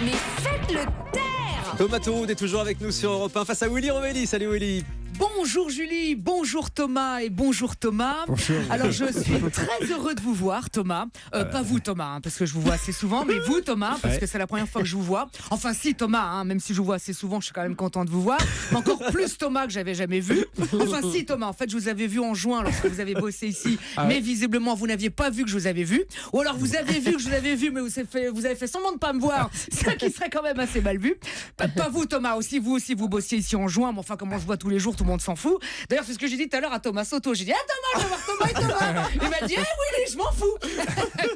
Mais faites-le taire! Thomas Touroud est toujours avec nous sur Europe 1 face à Willy Rovelli. Salut Willy. Bonjour Julie, bonjour Thomas et bonjour Thomas. Bonjour. Alors je suis très heureux de vous voir Thomas. Pas vous Thomas, hein, parce que je vous vois assez souvent, mais vous Thomas, parce que c'est la première fois que je vous vois. Enfin si Thomas, hein, même si je vous vois assez souvent, je suis quand même content de vous voir. Mais encore plus Thomas que j'avais jamais vu. Enfin si Thomas, en fait je vous avais vu en juin lorsque vous avez bossé ici, mais visiblement vous n'aviez pas vu que je vous avais vu. Ou alors vous avez vu que je vous avais vu, mais vous avez fait semblant de pas me voir. Ce qui serait quand même assez mal vu. Pas vous Thomas, vous aussi vous bossiez ici en juin, mais enfin comme on se voit tous les jours, tout le monde s'en fout. D'ailleurs, c'est ce que j'ai dit tout à l'heure à Thomas Soto. J'ai dit Thomas, je vais voir Thomas et Thomas. Il m'a dit Willy, je m'en fous.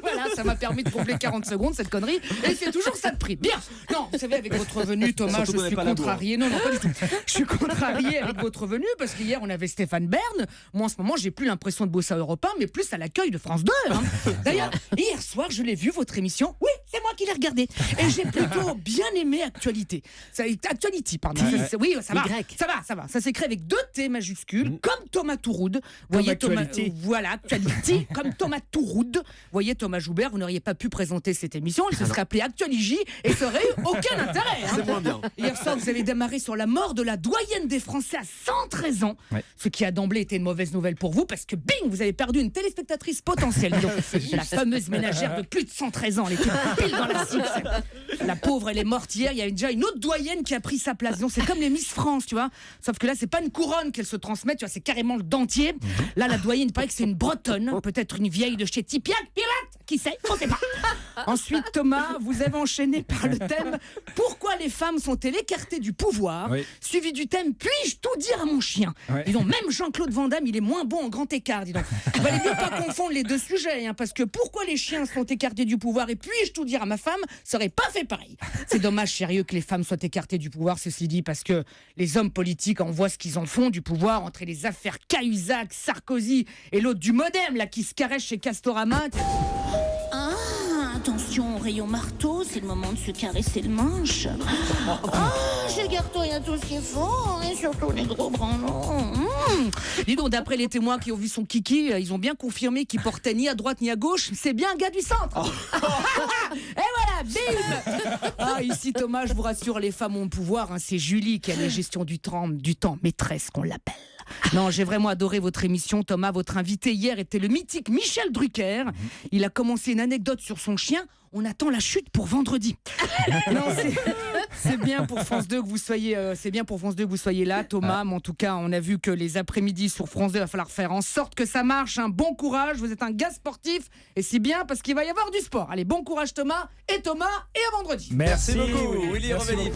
Voilà, ça m'a permis de combler 40 secondes cette connerie. Et c'est toujours ça de prix. Bien. Non, vous savez, avec votre venue, Thomas, Surtout je suis contrarié. Non, pas du tout. Je suis contrarié avec votre venue parce qu'hier, on avait Stéphane Bern. Moi, en ce moment, j'ai plus l'impression de bosser à Europe 1, mais plus à l'accueil de France 2. Hein. D'ailleurs, hier soir, je l'ai vu, votre émission. Oui, c'est moi qui l'ai regardée. Et j'ai plutôt bien aimé Actualité. Actuality, pardon. Oui, ça va. Ça va. Ça s'écrit avec 2 T majuscules, comme Thomas Touroud. Voyez Thomas, voilà, Actuality, comme Thomas Touroud. Voyez Thomas Joubert, vous n'auriez pas pu présenter cette émission. Elle se serait appelée Actualigi et ça aurait eu aucun intérêt. Hein. C'est moins bien. Hier soir, vous avez démarré sur la mort de la doyenne des Français à 113 ans. Ouais. Ce qui a d'emblée été une mauvaise nouvelle pour vous parce que bing, vous avez perdu une téléspectatrice potentielle. C'est la fameuse ménagère de plus de 113 ans. Elle était pile dans la cible. La pauvre, elle est morte hier. Il y a déjà une autre doyenne qui a pris sa place. Donc c'est comme les Miss France, tu vois. Sauf que là, c'est pas une couronne qu'elle se transmet, tu vois, c'est carrément le dentier. Là, la doyenne, il paraît que c'est une bretonne, peut-être une vieille de chez Tipiac, pirate, qui sait, on sait pas. Ensuite, Thomas, vous avez enchaîné par le thème « Pourquoi les femmes sont-elles écartées du pouvoir ?» suivi du thème « Puis-je tout dire à mon chien ?» Dis donc, même Jean-Claude Van Damme, il est moins bon en grand écart, dis donc. Il valait mieux pas confondre les 2 sujets, hein, parce que pourquoi les chiens sont écartés du pouvoir et puis-je tout dire à ma femme, ça aurait pas fait pareil. C'est dommage, sérieux, que les femmes soient écartées du pouvoir, ceci dit, parce que les hommes politiques en voient ce qu'ils en font du pouvoir, entre les affaires Cahuzac, Sarkozy et l'autre du Modem, là, qui se caresse chez Castorama. Attention au rayon marteau, c'est le moment de se caresser le manche. Chez Garto, il y a tout ce qu'il faut, et surtout les gros branlons. Dis donc, d'après les témoins qui ont vu son kiki, ils ont bien confirmé qu'il portait ni à droite ni à gauche. C'est bien un gars du centre. Et voilà, bim. Ici, Thomas, je vous rassure, les femmes ont le pouvoir. Hein, c'est Julie qui a la gestion du temps maîtresse qu'on l'appelle. Non, j'ai vraiment adoré votre émission, Thomas. Votre invité hier était le mythique Michel Drucker. Il a commencé une anecdote sur son chien. On attend la chute pour vendredi. Non, c'est bien pour France 2 que vous soyez. C'est bien pour France 2 que vous soyez là, Thomas. Mais en tout cas, on a vu que les après-midi sur France 2, il va falloir faire en sorte que ça marche. Un bon courage. Vous êtes un gars sportif et c'est bien parce qu'il va y avoir du sport. Allez, bon courage, Thomas. Et à vendredi. Merci beaucoup, Willy Rovelli.